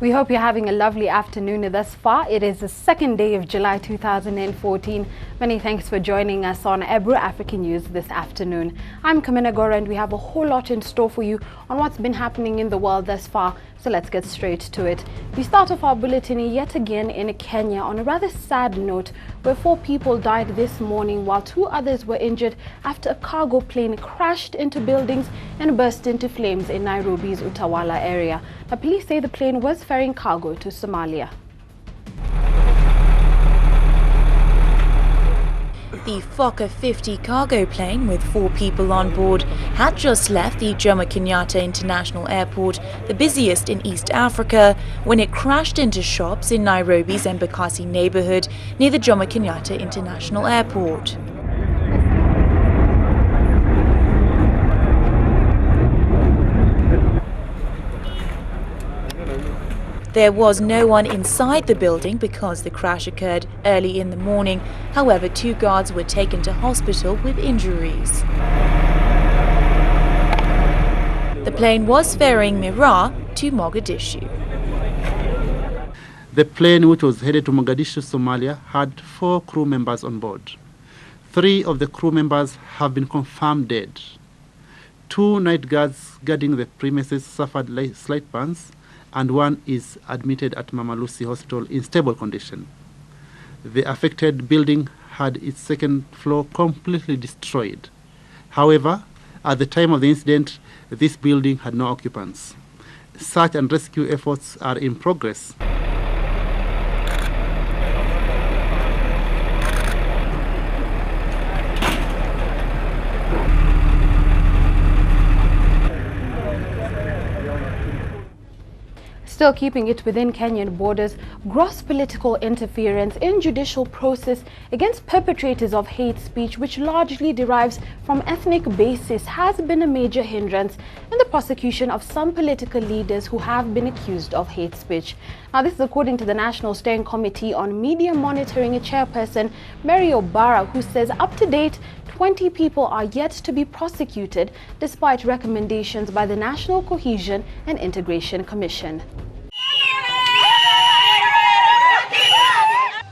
We hope you're having a lovely afternoon thus far. It is the second day of July 2014. Many thanks for joining us on Ebru African News this afternoon. I'm Kamene, Goro, and we have a whole lot in store for you on what's been happening in the world thus far. So let's get straight to it. We start off our bulletin yet again in Kenya on a rather sad note, where 4 people died this morning while 2 others were injured after a cargo plane crashed into buildings and burst into flames in Nairobi's Utawala area. Now, police say the plane was ferrying cargo to Somalia. The Fokker 50 cargo plane with 4 people on board had just left the Jomo Kenyatta International Airport, the busiest in East Africa, when it crashed into shops in Nairobi's Embakasi neighborhood near the Jomo Kenyatta International Airport. There was no one inside the building because the crash occurred early in the morning. However, 2 guards were taken to hospital with injuries. The plane was ferrying Miraa to Mogadishu. The plane, which was headed to Mogadishu, Somalia, had 4 crew members on board. 3 of the crew members have been confirmed dead. 2 night guards guarding the premises suffered slight burns, and 1 is admitted at Mama Lucy Hospital in stable condition. The affected building had its 2nd floor completely destroyed. However, at the time of the incident, this building had no occupants. Search and rescue efforts are in progress. Still keeping it within Kenyan borders, gross political interference in judicial process against perpetrators of hate speech, which largely derives from ethnic basis, has been a major hindrance in the prosecution of some political leaders who have been accused of hate speech. Now, this is according to the National Steering Committee on Media Monitoring chairperson Mary Obara, who says up to date, 20 people are yet to be prosecuted despite recommendations by the National Cohesion and Integration Commission.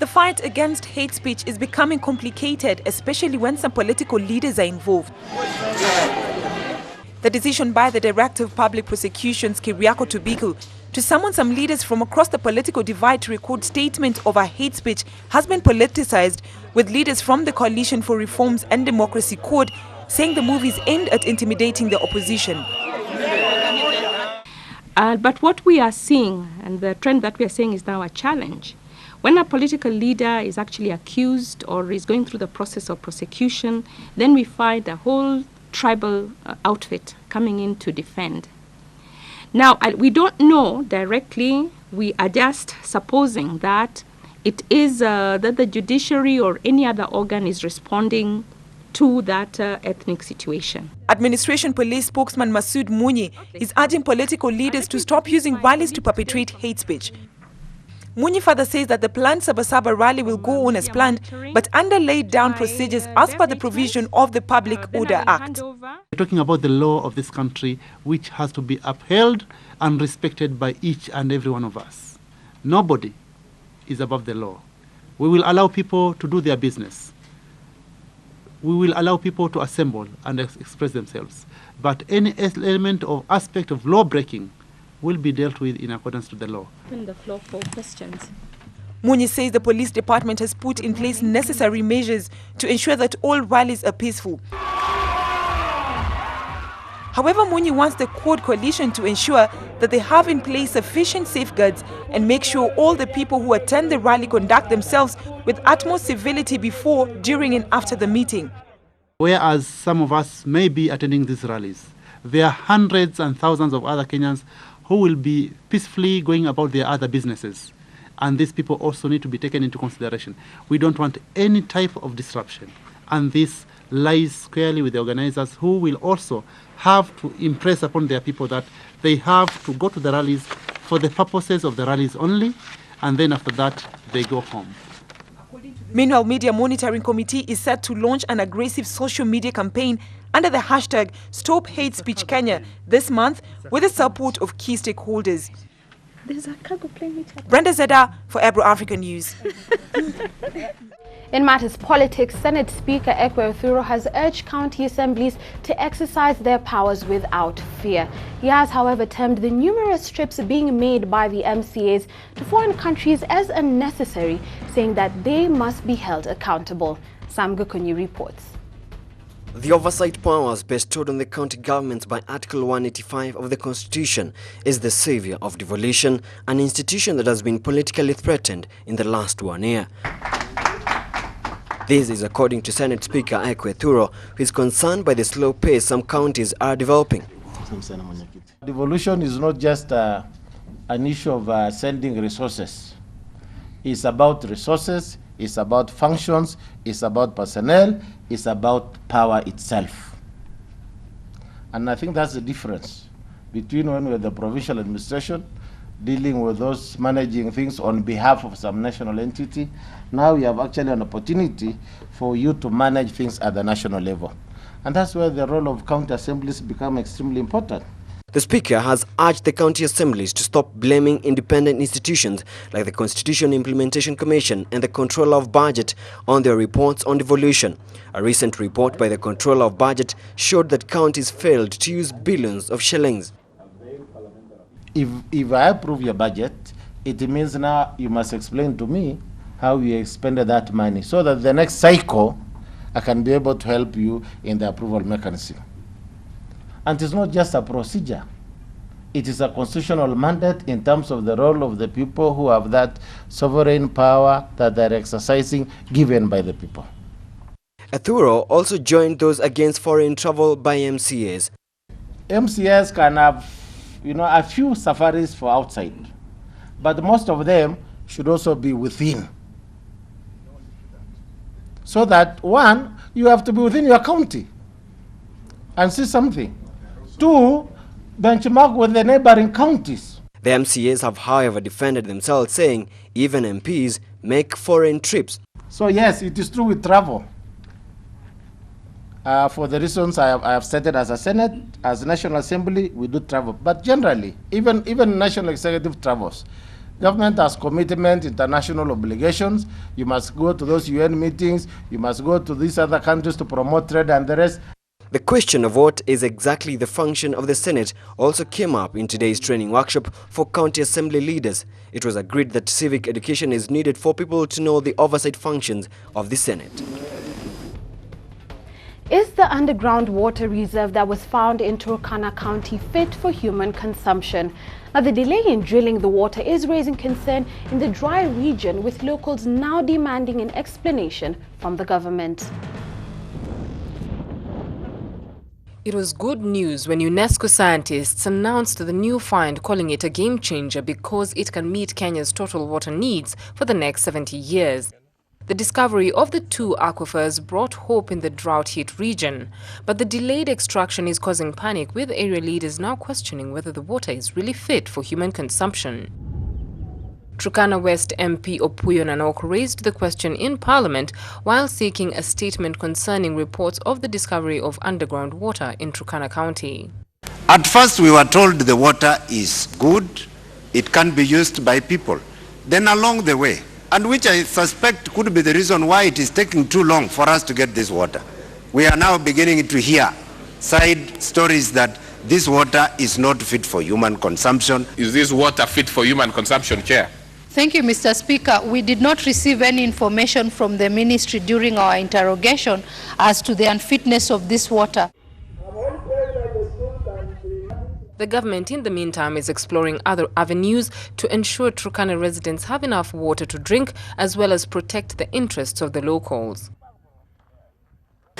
The fight against hate speech is becoming complicated, especially when some political leaders are involved. The decision by the Director of Public Prosecutions, Kiriako Tubiku, to summon some leaders from across the political divide to record statements over hate speech has been politicized, with leaders from the Coalition for Reforms and Democracy Code saying the move is aimed at intimidating the opposition. But what we are seeing, and the trend that we are seeing, is now a challenge. When a political leader is actually accused or is going through the process of prosecution, then we find a whole tribal outfit coming in to defend. Now, we don't know directly. We are just supposing that it is that the judiciary or any other organ is responding to that ethnic situation. Administration Police spokesman Masood Munyi is urging political leaders to stop using rallies to perpetrate hate speech. Munyi further says that the planned Sabasaba rally will go on as planned, but under laid down procedures as per the provision of the Public Order Act. We're talking about the law of this country, which has to be upheld and respected by each and every one of us. Nobody is above the law. We will allow people to do their business. We will allow people to assemble and express themselves. But any element or aspect of law breaking will be dealt with in accordance to the law. Open the floor for questions. Munyi says the police department has put in place necessary measures to ensure that all rallies are peaceful. However, Munyi wants the Code Coalition to ensure that they have in place sufficient safeguards and make sure all the people who attend the rally conduct themselves with utmost civility before, during and after the meeting. Whereas some of us may be attending these rallies, there are hundreds and thousands of other Kenyans who will be peacefully going about their other businesses. And these people also need to be taken into consideration. We don't want any type of disruption. And this lies squarely with the organizers, who will also have to impress upon their people that they have to go to the rallies for the purposes of the rallies only, and then after that they go home. Meanwhile, Media Monitoring Committee is set to launch an aggressive social media campaign under the hashtag Stop Hate Speech Kenya this month with the support of key stakeholders. There's a cargo plane which Brenda Zeda for Ebro African News. In matters politics, Senate Speaker Ekwe Othuro has urged county assemblies to exercise their powers without fear. He has, however, termed the numerous trips being made by the MCAs to foreign countries as unnecessary, saying that they must be held accountable. Sam Gukunyi reports. The oversight powers bestowed on the county governments by Article 185 of the Constitution is the savior of devolution, an institution that has been politically threatened in the last 1 year. This is according to Senate Speaker Ekwe Othuro, who is concerned by the slow pace some counties are developing. Devolution is not just an issue of sending resources. It's about resources, it's about functions, it's about personnel, it's about power itself. And I think that's the difference between when we're the provincial administration dealing with those managing things on behalf of some national entity. Now we have actually an opportunity for you to manage things at the national level. And that's where the role of county assemblies become extremely important. The Speaker has urged the county assemblies to stop blaming independent institutions like the Constitution Implementation Commission and the Controller of Budget on their reports on devolution. A recent report by the Controller of Budget showed that counties failed to use billions of shillings. If I approve your budget, it means now you must explain to me how you expended that money so that the next cycle I can be able to help you in the approval mechanism. And it's not just a procedure. It is a constitutional mandate in terms of the role of the people who have that sovereign power that they're exercising given by the people. Othuro also joined those against foreign travel by MCAs. MCAs can have, a few safaris for outside, but most of them should also be within. So that, one, you have to be within your county and see something. Two, benchmark with the neighboring counties. The MCAs have, however, defended themselves, saying even MPs make foreign trips. So yes, it is true with travel. For the reasons I have stated, as a Senate, as a National Assembly, we do travel. But generally, even National Executive travels. Government has commitment, international obligations. You must go to those UN meetings. You must go to these other countries to promote trade and the rest. The question of what is exactly the function of the Senate also came up in today's training workshop for county assembly leaders. It was agreed that civic education is needed for people to know the oversight functions of the Senate. Is the underground water reserve that was found in Turkana County fit for human consumption? Now, the delay in drilling the water is raising concern in the dry region, with locals now demanding an explanation from the government. It was good news when UNESCO scientists announced the new find, calling it a game changer because it can meet Kenya's total water needs for the next 70 years. The discovery of the two aquifers brought hope in the drought-hit region, but the delayed extraction is causing panic, with area leaders now questioning whether the water is really fit for human consumption. Turkana West MP Opuyo Nanok raised the question in Parliament while seeking a statement concerning reports of the discovery of underground water in Turkana County. At first we were told the water is good, it can be used by people. Then along the way, and which I suspect could be the reason why it is taking too long for us to get this water, we are now beginning to hear side stories that this water is not fit for human consumption. Is this water fit for human consumption, Chair? Thank you, Mr. Speaker. We did not receive any information from the ministry during our interrogation as to the unfitness of this water. The government, in the meantime, is exploring other avenues to ensure Turkana residents have enough water to drink, as well as protect the interests of the locals.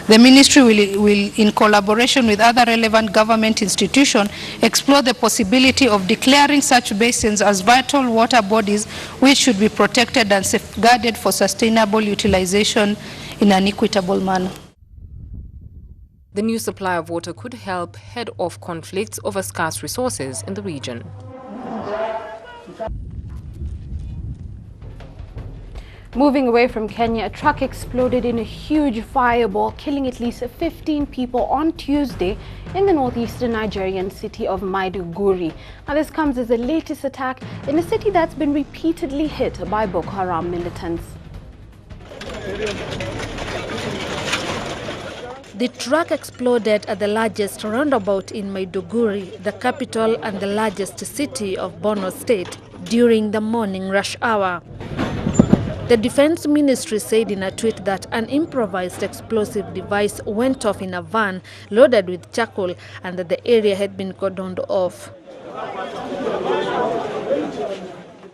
The ministry will, in collaboration with other relevant government institutions, explore the possibility of declaring such basins as vital water bodies which should be protected and safeguarded for sustainable utilization in an equitable manner. The new supply of water could help head off conflicts over scarce resources in the region. Moving away from Kenya, a truck exploded in a huge fireball, killing at least 15 people on Tuesday in the northeastern Nigerian city of Maiduguri. Now, this comes as the latest attack in a city that's been repeatedly hit by Boko Haram militants. The truck exploded at the largest roundabout in Maiduguri, the capital and the largest city of Borno State, during the morning rush hour. The Defense Ministry said in a tweet that an improvised explosive device went off in a van loaded with charcoal and that the area had been cordoned off.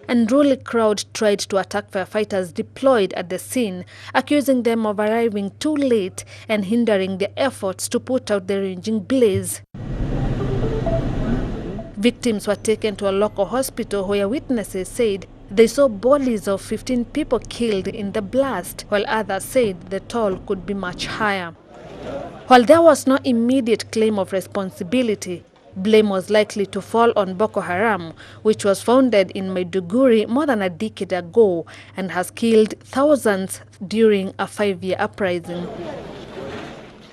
An unruly crowd tried to attack firefighters deployed at the scene, accusing them of arriving too late and hindering their efforts to put out the raging blaze. Victims were taken to a local hospital where witnesses said they saw bodies of 15 people killed in the blast, while others said the toll could be much higher. While there was no immediate claim of responsibility, blame was likely to fall on Boko Haram, which was founded in Maiduguri more than a decade ago and has killed thousands during a 5-year uprising.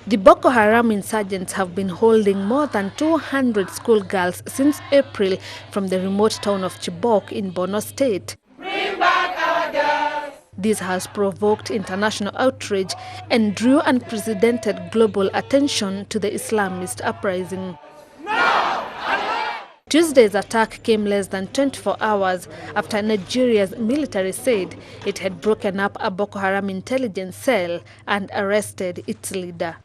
The Boko Haram insurgents have been holding more than 200 schoolgirls since April from the remote town of Chibok in Borno State. Bring back our girls! This has provoked international outrage and drew unprecedented global attention to the Islamist uprising. Tuesday's attack came less than 24 hours after Nigeria's military said it had broken up a Boko Haram intelligence cell and arrested its leader.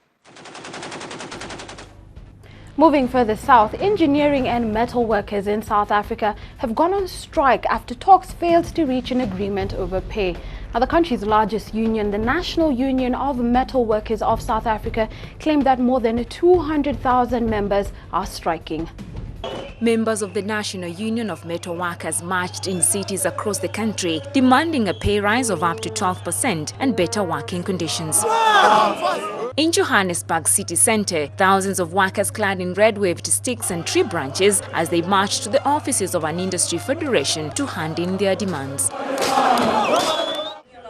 Moving further south, engineering and metal workers in South Africa have gone on strike after talks failed to reach an agreement over pay. Now, the country's largest union, the National Union of Metal Workers of South Africa, claimed that more than 200,000 members are striking. Members of the National Union of Metal Workers marched in cities across the country, demanding a pay rise of up to 12% and better working conditions. In Johannesburg city centre, thousands of workers clad in red-waved sticks and tree branches as they marched to the offices of an industry federation to hand in their demands.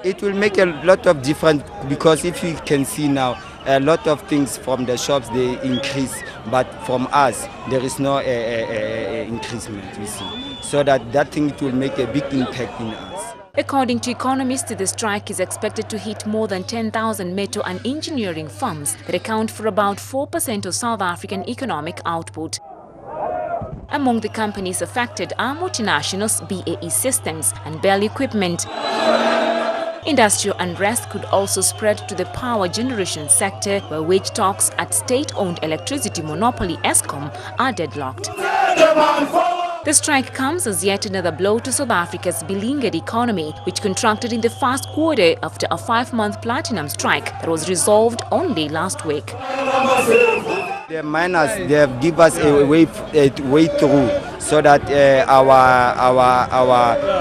It will make a lot of difference because if you can see now, a lot of things from the shops they increase, but from us there is no increasement, you see. So that thing it will make a big impact in us. According to economists, the strike is expected to hit more than 10,000 metal and engineering firms that account for about 4% of South African economic output. Among the companies affected are multinationals BAE Systems and Bell Equipment. Industrial unrest could also spread to the power generation sector, where wage talks at state-owned electricity monopoly Eskom are deadlocked. The strike comes as yet another blow to South Africa's beleaguered economy, which contracted in the first quarter after a 5-month platinum strike that was resolved only last week. The miners, they have given us a way through so that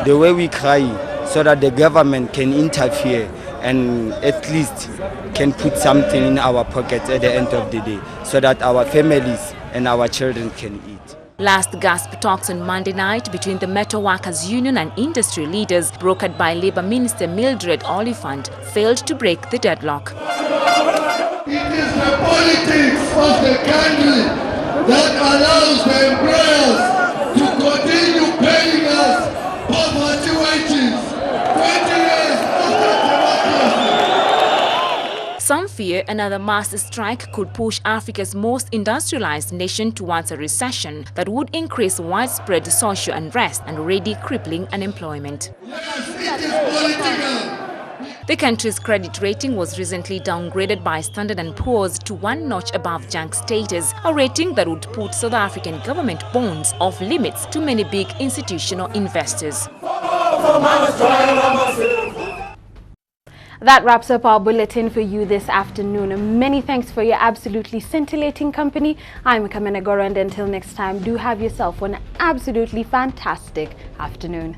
the way we cry, so that the government can interfere and at least can put something in our pockets at the end of the day so that our families and our children can eat. Last gasp talks on Monday night between the Metal Workers Union and industry leaders, brokered by Labour Minister Mildred Oliphant, failed to break the deadlock. It is the politics of the country that allows the employers to continue paying us poverty wages. Some fear another mass strike could push Africa's most industrialized nation towards a recession that would increase widespread social unrest and already crippling unemployment. The country's credit rating was recently downgraded by Standard & Poor's to one notch above junk status, a rating that would put South African government bonds off limits to many big institutional investors. That wraps up our bulletin for you this afternoon. Many thanks for your absolutely scintillating company. I'm Kamene Goro, and until next time, do have yourself an absolutely fantastic afternoon.